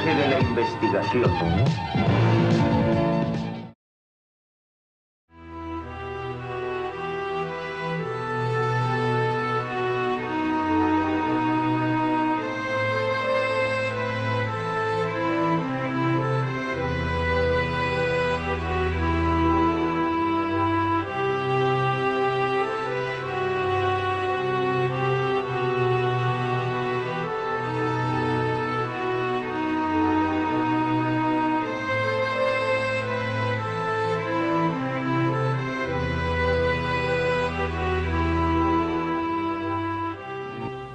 reportaje de la investigación.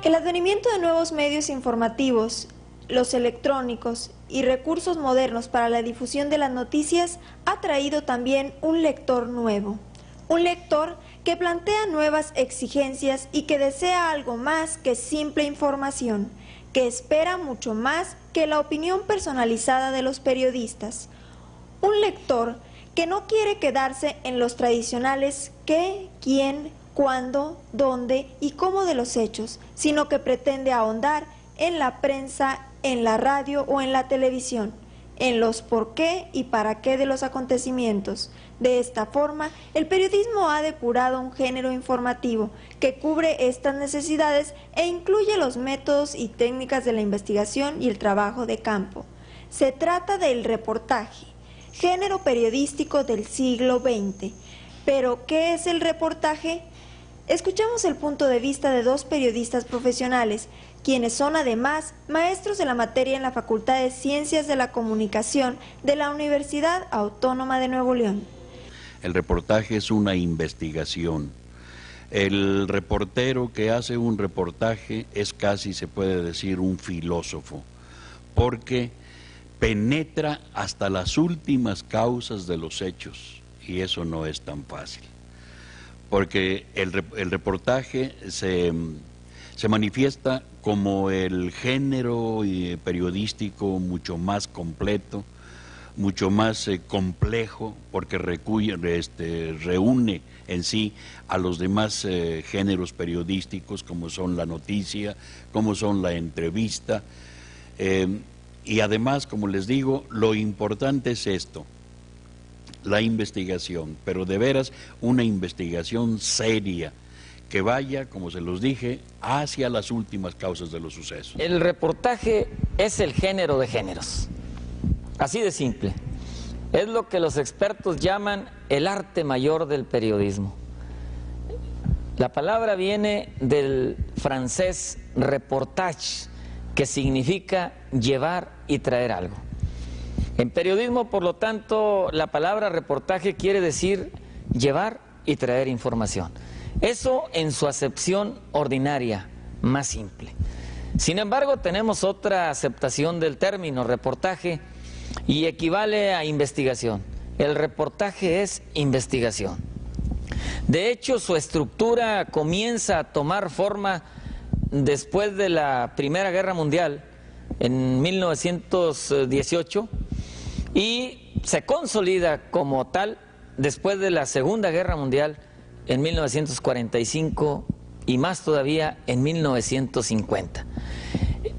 El advenimiento de nuevos medios informativos, los electrónicos y recursos modernos para la difusión de las noticias ha traído también un lector nuevo. Un lector que plantea nuevas exigencias y que desea algo más que simple información, que espera mucho más que la opinión personalizada de los periodistas. Un lector que no quiere quedarse en los tradicionales qué, quién, cuándo, dónde y cómo de los hechos, sino que pretende ahondar en la prensa, en la radio o en la televisión, en los por qué y para qué de los acontecimientos. De esta forma, el periodismo ha depurado un género informativo que cubre estas necesidades e incluye los métodos y técnicas de la investigación y el trabajo de campo. Se trata del reportaje, género periodístico del siglo XX. ¿Pero qué es el reportaje? Escuchamos el punto de vista de dos periodistas profesionales, quienes son además maestros de la materia en la Facultad de Ciencias de la Comunicación de la Universidad Autónoma de Nuevo León. El reportaje es una investigación. El reportero que hace un reportaje es casi, se puede decir, un filósofo, porque penetra hasta las últimas causas de los hechos, y eso no es tan fácil. Porque el reportaje se manifiesta como el género periodístico mucho más completo, mucho más complejo, porque reúne en sí a los demás géneros periodísticos, como son la noticia, como son la entrevista, y además, como les digo, lo importante es esto: la investigación, pero de veras una investigación seria, que vaya, como se los dije, hacia las últimas causas de los sucesos. El reportaje es el género de géneros, así de simple. Es lo que los expertos llaman el arte mayor del periodismo. La palabra viene del francés reportage, que significa llevar y traer algo. En periodismo, por lo tanto, la palabra reportaje quiere decir llevar y traer información. Eso en su acepción ordinaria, más simple. Sin embargo, tenemos otra aceptación del término reportaje y equivale a investigación. El reportaje es investigación. De hecho, su estructura comienza a tomar forma después de la Primera Guerra Mundial, en 1918, y se consolida como tal después de la Segunda Guerra Mundial en 1945 y más todavía en 1950.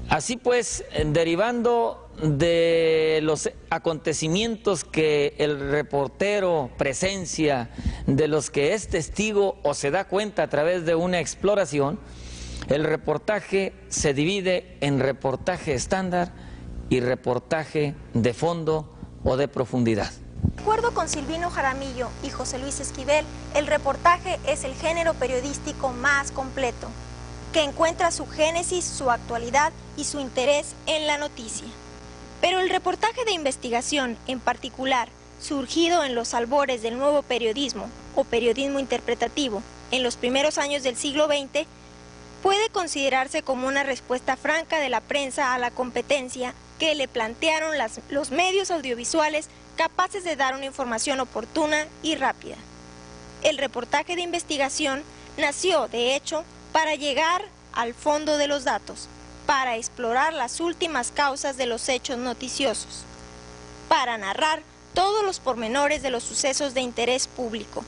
Así pues, derivando de los acontecimientos que el reportero presencia, de los que es testigo o se da cuenta a través de una exploración, el reportaje se divide en reportaje estándar y reportaje de fondo o de profundidad. De acuerdo con Silvino Jaramillo y José Luis Esquivel, el reportaje es el género periodístico más completo, que encuentra su génesis, su actualidad y su interés en la noticia. Pero el reportaje de investigación, en particular, surgido en los albores del nuevo periodismo o periodismo interpretativo en los primeros años del siglo XX, puede considerarse como una respuesta franca de la prensa a la competencia que le plantearon los medios audiovisuales capaces de dar una información oportuna y rápida. El reportaje de investigación nació, de hecho, para llegar al fondo de los datos, para explorar las últimas causas de los hechos noticiosos, para narrar todos los pormenores de los sucesos de interés público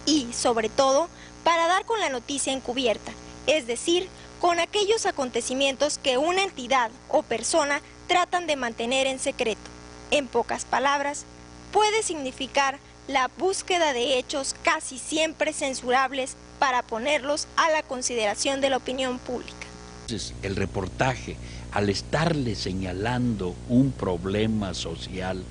y, sobre todo, para dar con la noticia encubierta, es decir, con aquellos acontecimientos que una entidad o persona tratan de mantener en secreto. En pocas palabras, puede significar la búsqueda de hechos casi siempre censurables para ponerlos a la consideración de la opinión pública. Entonces, el reportaje, al estarle señalando un problema social,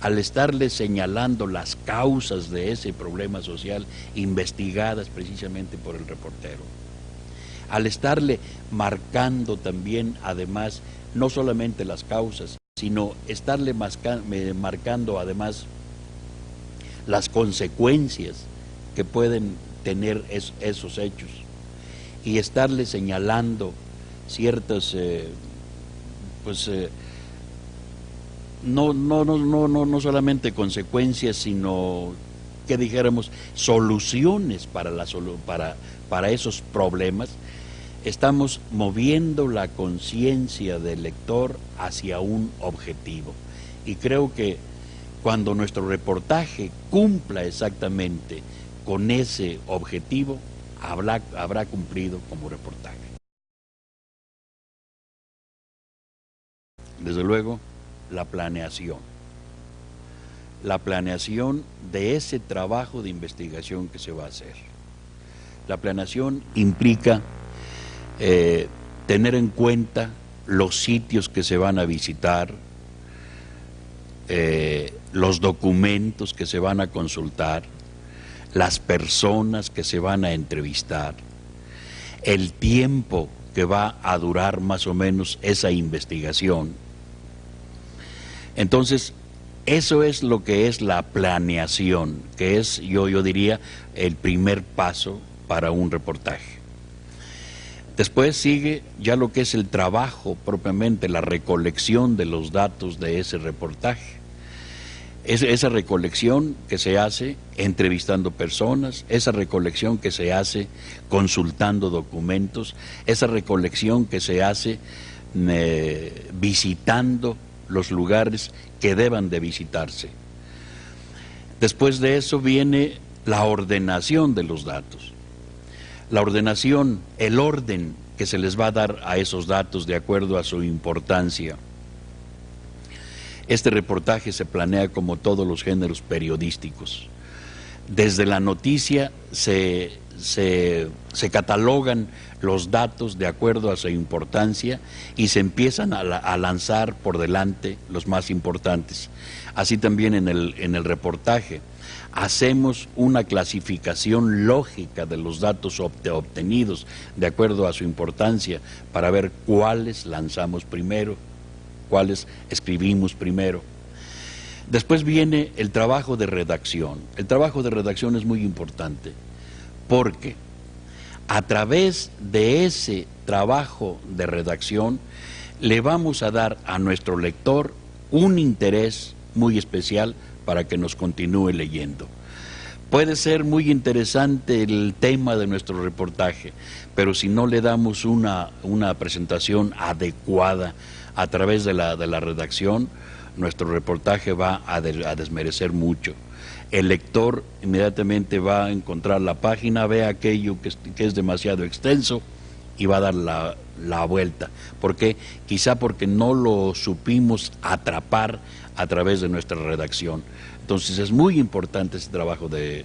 al estarle señalando las causas de ese problema social investigadas precisamente por el reportero, al estarle marcando también, además, no solamente las causas, sino estarle marcando además las consecuencias que pueden tener esos hechos, y estarle señalando ciertas no solamente consecuencias, sino que dijéramos soluciones para esos problemas. Estamos moviendo la conciencia del lector hacia un objetivo, y creo que cuando nuestro reportaje cumpla exactamente con ese objetivo, habrá cumplido como reportaje. Desde luego, la planeación de ese trabajo de investigación que se va a hacer. La planeación implica tener en cuenta los sitios que se van a visitar, los documentos que se van a consultar, las personas que se van a entrevistar, el tiempo que va a durar más o menos esa investigación. Entonces, eso es lo que es la planeación, que es, yo diría, el primer paso para un reportaje. Después sigue ya lo que es el trabajo propiamente, la recolección de los datos de ese reportaje. Esa recolección que se hace entrevistando personas, esa recolección que se hace consultando documentos, esa recolección que se hace visitando los lugares que deban de visitarse. Después de eso viene la ordenación de los datos. La ordenación, el orden que se les va a dar a esos datos de acuerdo a su importancia. Este reportaje se planea como todos los géneros periodísticos. Desde la noticia se catalogan los datos de acuerdo a su importancia y se empiezan a lanzar por delante los más importantes. Así también en el reportaje hacemos una clasificación lógica de los datos obtenidos de acuerdo a su importancia para ver cuáles lanzamos primero, cuáles escribimos primero. Después viene el trabajo de redacción. El trabajo de redacción es muy importante porque a través de ese trabajo de redacción le vamos a dar a nuestro lector un interés muy especial para que nos continúe leyendo. Puede ser muy interesante el tema de nuestro reportaje, pero si no le damos una presentación adecuada a través de la redacción, nuestro reportaje va a desmerecer mucho. El lector inmediatamente va a encontrar la página, ve aquello que es demasiado extenso y va a dar la vuelta. ¿Por qué? Quizá porque no lo supimos atrapar a través de nuestra redacción. Entonces es muy importante ese trabajo de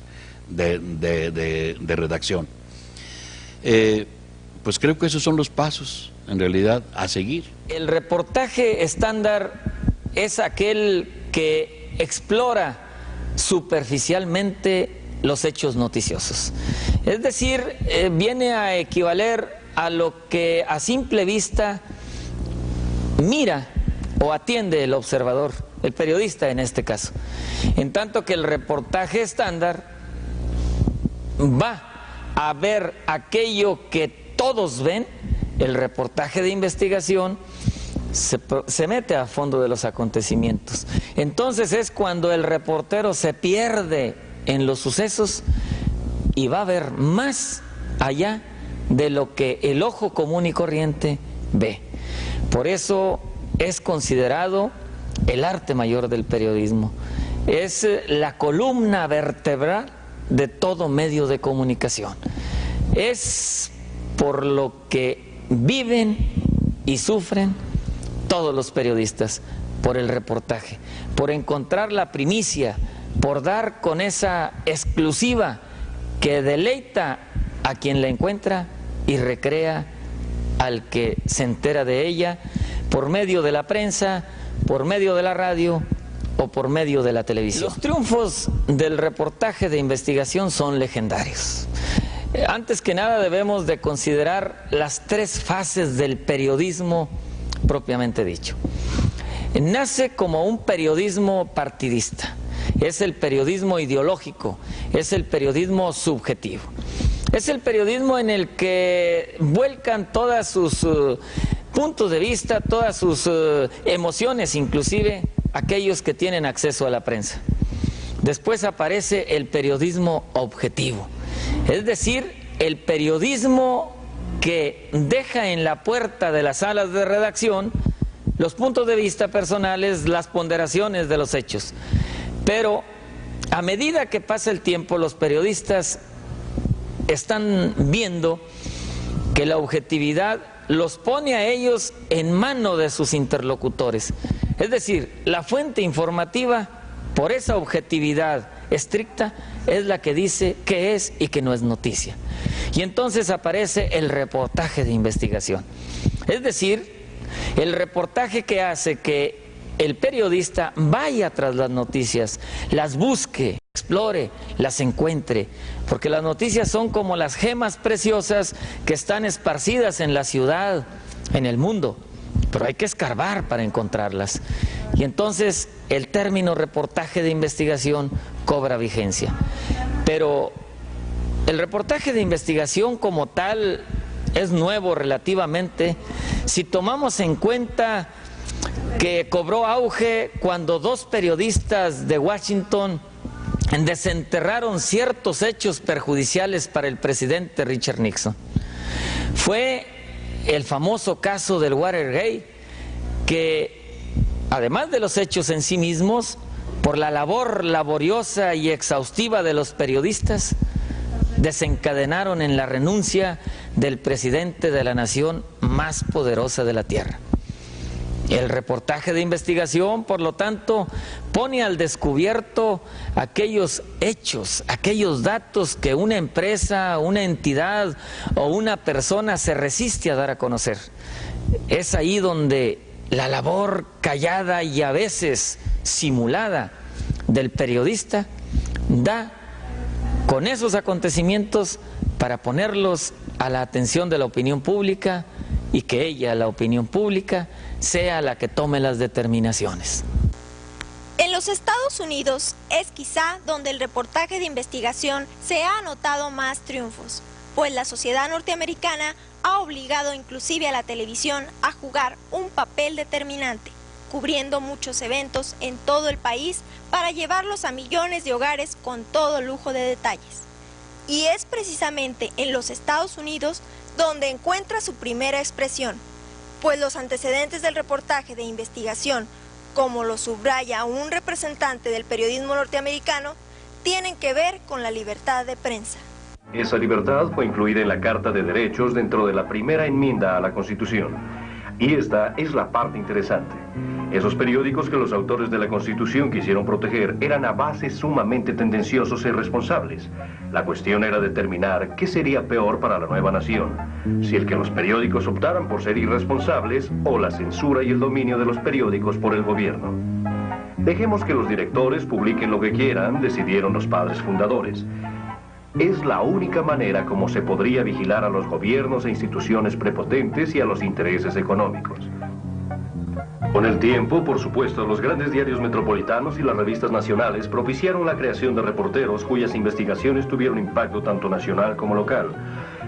redacción. Pues creo que esos son los pasos, en realidad, a seguir. El reportaje estándar es aquel que explora superficialmente los hechos noticiosos. Es decir, viene a equivaler a lo que a simple vista mira o atiende el observador, el periodista en este caso. En tanto que el reportaje estándar va a ver aquello que todos ven. El reportaje de investigación se mete a fondo de los acontecimientos. Entonces es cuando el reportero se pierde en los sucesos y va a ver más allá de lo que el ojo común y corriente ve. Por eso es considerado el arte mayor del periodismo. Es la columna vertebral de todo medio de comunicación. Es por lo que viven y sufren todos los periodistas, por el reportaje, por encontrar la primicia, por dar con esa exclusiva que deleita a quien la encuentra y recrea al que se entera de ella por medio de la prensa, por medio de la radio o por medio de la televisión. Los triunfos del reportaje de investigación son legendarios. Antes que nada debemos de considerar las tres fases del periodismo propiamente dicho. Nace como un periodismo partidista, es el periodismo ideológico, es el periodismo subjetivo. Es el periodismo en el que vuelcan todas sus puntos de vista, todas sus emociones, inclusive aquellos que tienen acceso a la prensa. Después aparece el periodismo objetivo, es decir, el periodismo que deja en la puerta de las salas de redacción los puntos de vista personales, las ponderaciones de los hechos. Pero a medida que pasa el tiempo, los periodistas están viendo que la objetividad los pone a ellos en mano de sus interlocutores. Es decir, la fuente informativa, por esa objetividad estricta, es la que dice qué es y qué no es noticia. Y entonces aparece el reportaje de investigación. Es decir, el reportaje que hace que el periodista vaya tras las noticias, las busque, explore, las encuentre, porque las noticias son como las gemas preciosas que están esparcidas en la ciudad, en el mundo, pero hay que escarbar para encontrarlas. Y entonces el término reportaje de investigación cobra vigencia. Pero el reportaje de investigación como tal es nuevo relativamente si tomamos en cuenta que cobró auge cuando dos periodistas de Washington desenterraron ciertos hechos perjudiciales para el presidente Richard Nixon. Fue el famoso caso del Watergate, que además de los hechos en sí mismos, por la labor laboriosa y exhaustiva de los periodistas, desencadenaron en la renuncia del presidente de la nación más poderosa de la tierra. El reportaje de investigación, por lo tanto, pone al descubierto aquellos hechos, aquellos datos que una empresa, una entidad o una persona se resiste a dar a conocer. Es ahí donde la labor callada y a veces simulada del periodista da con esos acontecimientos para ponerlos a la atención de la opinión pública y que ella, la opinión pública, sea la que tome las determinaciones. En los Estados Unidos es quizá donde el reportaje de investigación se ha anotado más triunfos, pues la sociedad norteamericana ha obligado inclusive a la televisión a jugar un papel determinante, cubriendo muchos eventos en todo el país para llevarlos a millones de hogares con todo lujo de detalles. Y es precisamente en los Estados Unidos donde encuentra su primera expresión, pues los antecedentes del reportaje de investigación, como lo subraya un representante del periodismo norteamericano, tienen que ver con la libertad de prensa. Esa libertad fue incluida en la Carta de Derechos dentro de la primera enmienda a la Constitución. Y esta es la parte interesante. Esos periódicos que los autores de la Constitución quisieron proteger eran a base sumamente tendenciosos e irresponsables. La cuestión era determinar qué sería peor para la nueva nación, si el que los periódicos optaran por ser irresponsables o la censura y el dominio de los periódicos por el gobierno. Dejemos que los directores publiquen lo que quieran, decidieron los padres fundadores. Es la única manera como se podría vigilar a los gobiernos e instituciones prepotentes y a los intereses económicos. Con el tiempo, por supuesto, los grandes diarios metropolitanos y las revistas nacionales propiciaron la creación de reporteros cuyas investigaciones tuvieron impacto tanto nacional como local.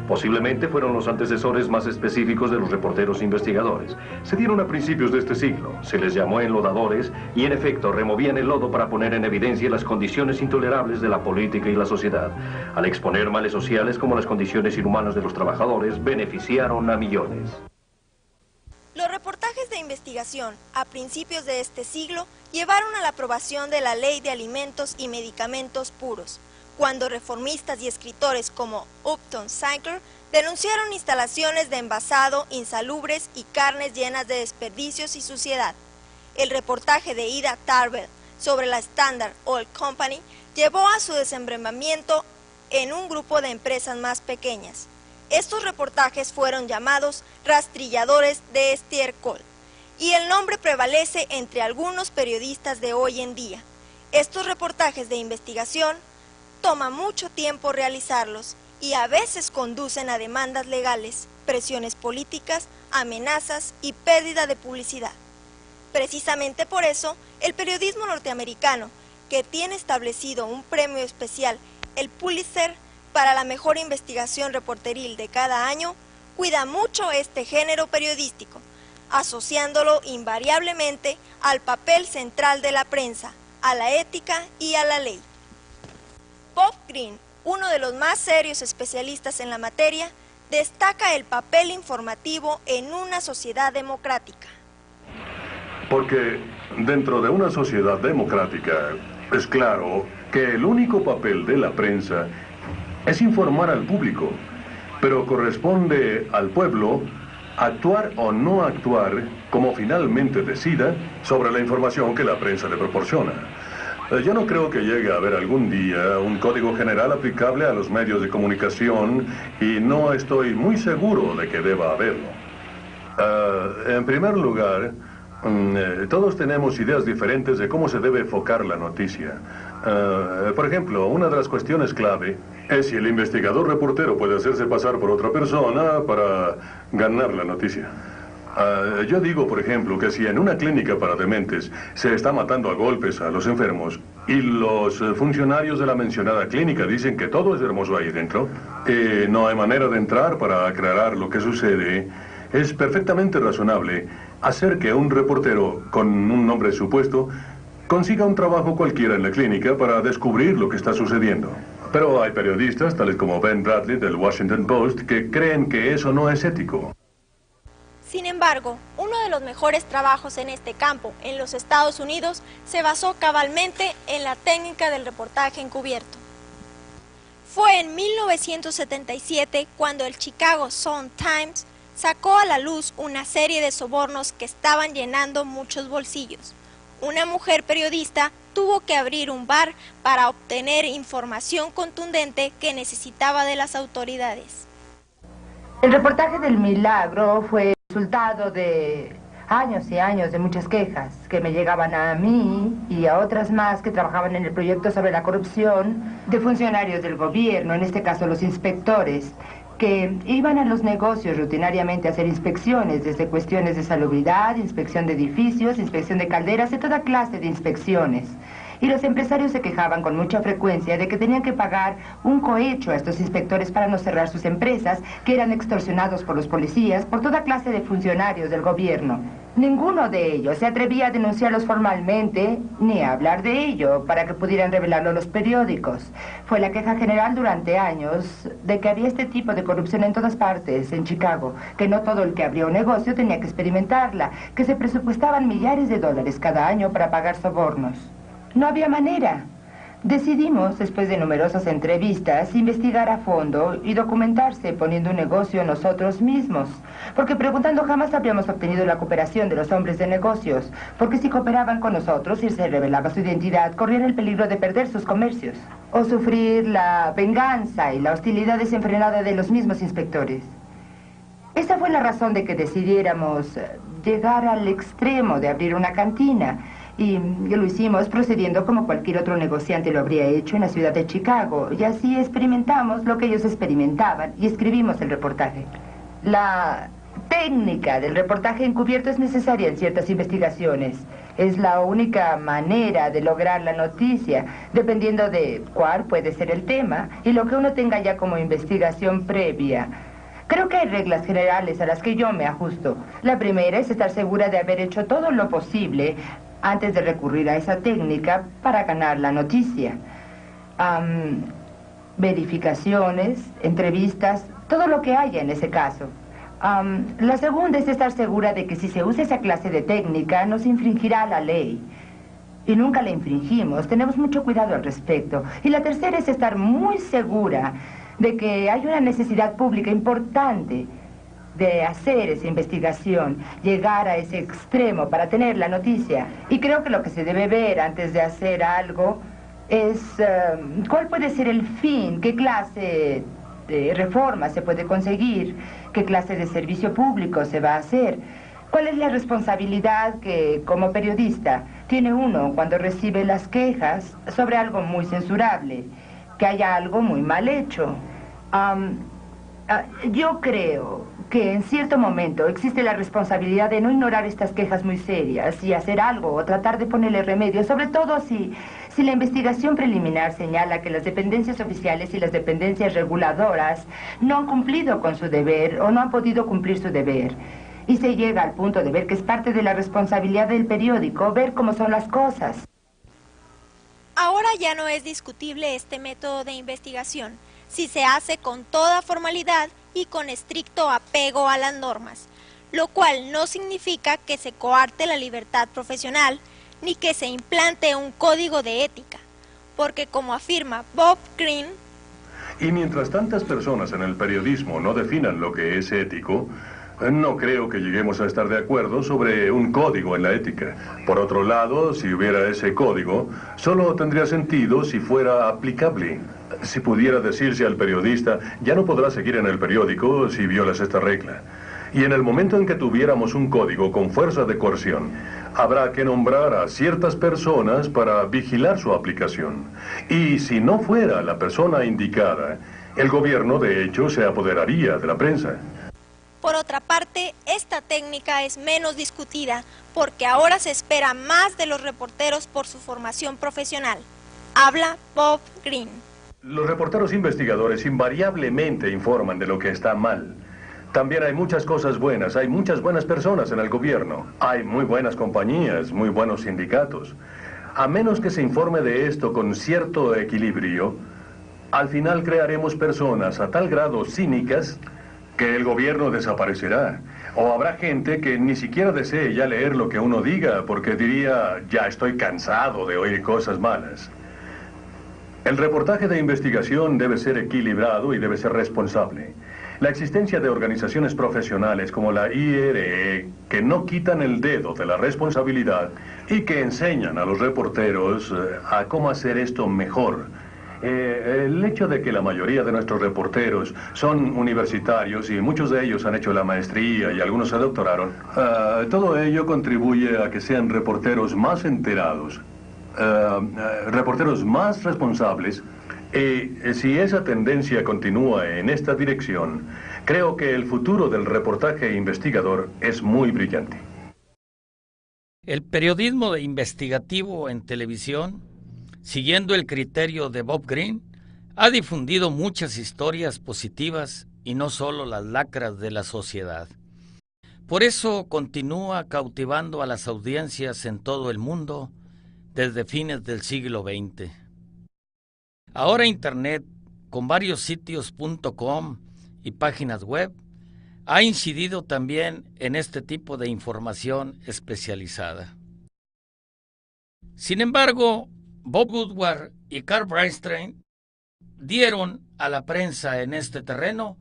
Posiblemente fueron los antecesores más específicos de los reporteros investigadores. Se dieron a principios de este siglo, se les llamó enlodadores y en efecto removían el lodo para poner en evidencia las condiciones intolerables de la política y la sociedad. Al exponer males sociales como las condiciones inhumanas de los trabajadores, beneficiaron a millones. Los reportajes de investigación a principios de este siglo llevaron a la aprobación de la Ley de Alimentos y Medicamentos Puros, cuando reformistas y escritores como Upton Sinclair denunciaron instalaciones de envasado insalubres y carnes llenas de desperdicios y suciedad. El reportaje de Ida Tarbell sobre la Standard Oil Company llevó a su desmembramiento en un grupo de empresas más pequeñas. Estos reportajes fueron llamados rastrilladores de estiércol, y el nombre prevalece entre algunos periodistas de hoy en día. Estos reportajes de investigación toma mucho tiempo realizarlos y a veces conducen a demandas legales, presiones políticas, amenazas y pérdida de publicidad. Precisamente por eso, el periodismo norteamericano, que tiene establecido un premio especial, el Pulitzer, para la mejor investigación reporteril de cada año, cuida mucho este género periodístico, asociándolo invariablemente al papel central de la prensa, a la ética y a la ley. Bob Greene, uno de los más serios especialistas en la materia, destaca el papel informativo en una sociedad democrática. Porque dentro de una sociedad democrática es claro que el único papel de la prensa es informar al público, pero corresponde al pueblo actuar o no actuar como finalmente decida sobre la información que la prensa le proporciona. Yo no creo que llegue a haber algún día un código general aplicable a los medios de comunicación y no estoy muy seguro de que deba haberlo. En primer lugar, todos tenemos ideas diferentes de cómo se debe enfocar la noticia. Por ejemplo, una de las cuestiones clave es si el investigador reportero puede hacerse pasar por otra persona para ganar la noticia. Yo digo, por ejemplo, que si en una clínica para dementes se está matando a golpes a los enfermos y los funcionarios de la mencionada clínica dicen que todo es hermoso ahí dentro y no hay manera de entrar para aclarar lo que sucede, es perfectamente razonable hacer que un reportero con un nombre supuesto consiga un trabajo cualquiera en la clínica para descubrir lo que está sucediendo. Pero hay periodistas, tales como Ben Bradley del Washington Post, que creen que eso no es ético. Sin embargo, uno de los mejores trabajos en este campo en los Estados Unidos se basó cabalmente en la técnica del reportaje encubierto. Fue en 1977 cuando el Chicago Sun-Times sacó a la luz una serie de sobornos que estaban llenando muchos bolsillos. Una mujer periodista tuvo que abrir un bar para obtener información contundente que necesitaba de las autoridades. El reportaje del milagro fue resultado de años y años de muchas quejas que me llegaban a mí y a otras más que trabajaban en el proyecto sobre la corrupción de funcionarios del gobierno, en este caso los inspectores, que iban a los negocios rutinariamente a hacer inspecciones, desde cuestiones de salubridad, inspección de edificios, inspección de calderas, de toda clase de inspecciones. Y los empresarios se quejaban con mucha frecuencia de que tenían que pagar un cohecho a estos inspectores para no cerrar sus empresas, que eran extorsionados por los policías, por toda clase de funcionarios del gobierno. Ninguno de ellos se atrevía a denunciarlos formalmente, ni a hablar de ello, para que pudieran revelarlo los periódicos. Fue la queja general durante años de que había este tipo de corrupción en todas partes, en Chicago, que no todo el que abría un negocio tenía que experimentarla, que se presupuestaban millares de dólares cada año para pagar sobornos. No había manera. Decidimos, después de numerosas entrevistas, investigar a fondo y documentarse poniendo un negocio nosotros mismos. Porque preguntando jamás habríamos obtenido la cooperación de los hombres de negocios. Porque si cooperaban con nosotros y se revelaba su identidad, corrían el peligro de perder sus comercios. O sufrir la venganza y la hostilidad desenfrenada de los mismos inspectores. Esa fue la razón de que decidiéramos llegar al extremo de abrir una cantina. Y lo hicimos procediendo como cualquier otro negociante lo habría hecho en la ciudad de Chicago. Y así experimentamos lo que ellos experimentaban y escribimos el reportaje. La técnica del reportaje encubierto es necesaria en ciertas investigaciones. Es la única manera de lograr la noticia, dependiendo de cuál puede ser el tema y lo que uno tenga ya como investigación previa. Creo que hay reglas generales a las que yo me ajusto. La primera es estar segura de haber hecho todo lo posible antes de recurrir a esa técnica para ganar la noticia. Verificaciones, entrevistas, todo lo que haya en ese caso. La segunda es estar segura de que si se usa esa clase de técnica no se infringirá la ley. y nunca la infringimos. Tenemos mucho cuidado al respecto. Y la tercera es estar muy segura de que hay una necesidad pública importante de hacer esa investigación, llegar a ese extremo para tener la noticia. Y creo que lo que se debe ver antes de hacer algo es cuál puede ser el fin, qué clase de reforma se puede conseguir, qué clase de servicio público se va a hacer. ¿Cuál es la responsabilidad que, como periodista, tiene uno cuando recibe las quejas sobre algo muy censurable, que haya algo muy mal hecho? Yo creo que en cierto momento existe la responsabilidad de no ignorar estas quejas muy serias y hacer algo o tratar de ponerle remedio, sobre todo si la investigación preliminar señala que las dependencias oficiales y las dependencias reguladoras no han cumplido con su deber o no han podido cumplir su deber. Y se llega al punto de ver que es parte de la responsabilidad del periódico ver cómo son las cosas. Ahora ya no es discutible este método de investigación, si se hace con toda formalidad y con estricto apego a las normas, lo cual no significa que se coarte la libertad profesional ni que se implante un código de ética, porque como afirma Bob Greene, y mientras tantas personas en el periodismo no definan lo que es ético, no creo que lleguemos a estar de acuerdo sobre un código en la ética. Por otro lado, si hubiera ese código, solo tendría sentido si fuera aplicable. Si pudiera decirse al periodista, ya no podrás seguir en el periódico si violas esta regla. Y en el momento en que tuviéramos un código con fuerza de coerción, habrá que nombrar a ciertas personas para vigilar su aplicación. Y si no fuera la persona indicada, el gobierno de hecho se apoderaría de la prensa. por otra parte, esta técnica es menos discutida porque ahora se espera más de los reporteros por su formación profesional. Habla Bob Greene. Los reporteros investigadores invariablemente informan de lo que está mal. También hay muchas cosas buenas, hay muchas buenas personas en el gobierno, hay muy buenas compañías, muy buenos sindicatos. A menos que se informe de esto con cierto equilibrio, al final crearemos personas a tal grado cínicas que el gobierno desaparecerá. O habrá gente que ni siquiera desee ya leer lo que uno diga porque diría, ya estoy cansado de oír cosas malas. El reportaje de investigación debe ser equilibrado y debe ser responsable. La existencia de organizaciones profesionales como la IRE que no quitan el dedo de la responsabilidad y que enseñan a los reporteros a cómo hacer esto mejor. El hecho de que la mayoría de nuestros reporteros son universitarios y muchos de ellos han hecho la maestría y algunos se doctoraron, todo ello contribuye a que sean reporteros más enterados, reporteros más responsables. Y si esa tendencia continúa en esta dirección, creo que el futuro del reportaje investigador es muy brillante. El periodismo investigativo en televisión, siguiendo el criterio de Bob Greene, ha difundido muchas historias positivas y no solo las lacras de la sociedad. Por eso continúa cautivando a las audiencias en todo el mundo desde fines del siglo XX. Ahora Internet, con varios sitios.com y páginas web, ha incidido también en este tipo de información especializada. Sin embargo, Bob Woodward y Carl Bernstein dieron a la prensa en este terreno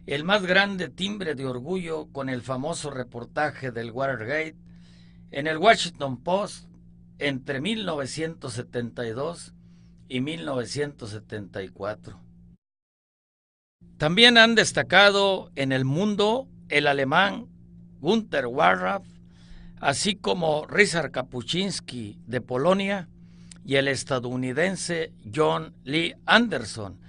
el más grande timbre de orgullo con el famoso reportaje del Watergate en el Washington Post entre 1972 y 1974. También han destacado en el mundo el alemán Günter Wallraff, así como Ryszard Kapuscinski de Polonia y el estadounidense John Lee Anderson,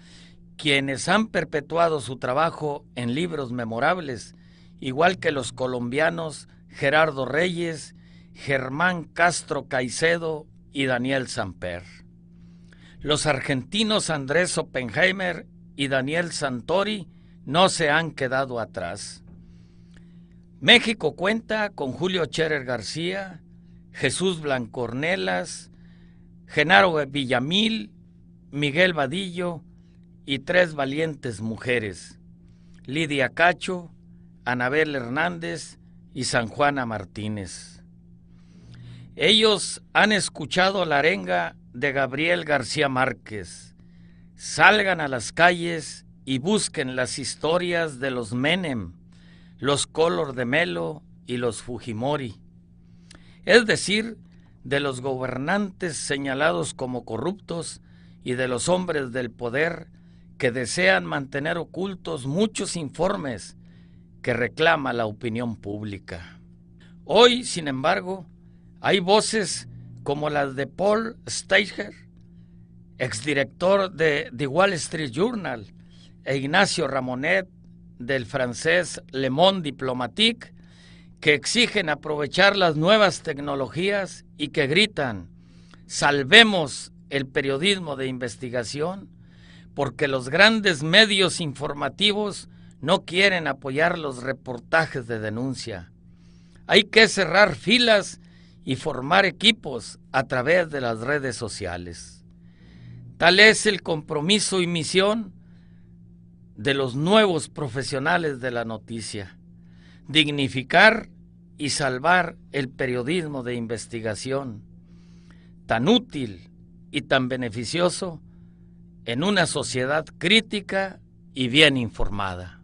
quienes han perpetuado su trabajo en libros memorables, igual que los colombianos Gerardo Reyes, Germán Castro Caicedo y Daniel Samper. Los argentinos Andrés Oppenheimer y Daniel Santori no se han quedado atrás. México cuenta con Julio Scherer García, Jesús Blancornelas, Genaro Villamil, Miguel Vadillo y 3 valientes mujeres, Lidia Cacho, Anabel Hernández y San Juana Martínez. Ellos han escuchado la arenga de Gabriel García Márquez. Salgan a las calles y busquen las historias de los Menem, los Collor de Mello y los Fujimori. Es decir, de los gobernantes señalados como corruptos y de los hombres del poder que desean mantener ocultos muchos informes que reclama la opinión pública. Hoy, sin embargo, hay voces como las de Paul Steiger, exdirector de The Wall Street Journal, e Ignacio Ramonet, del francés Le Monde Diplomatique, que exigen aprovechar las nuevas tecnologías y que gritan: salvemos el periodismo de investigación, porque los grandes medios informativos no quieren apoyar los reportajes de denuncia. Hay que cerrar filas y formar equipos a través de las redes sociales. Tal es el compromiso y misión de los nuevos profesionales de la noticia: dignificar y salvar el periodismo de investigación, tan útil y tan beneficioso en una sociedad crítica y bien informada.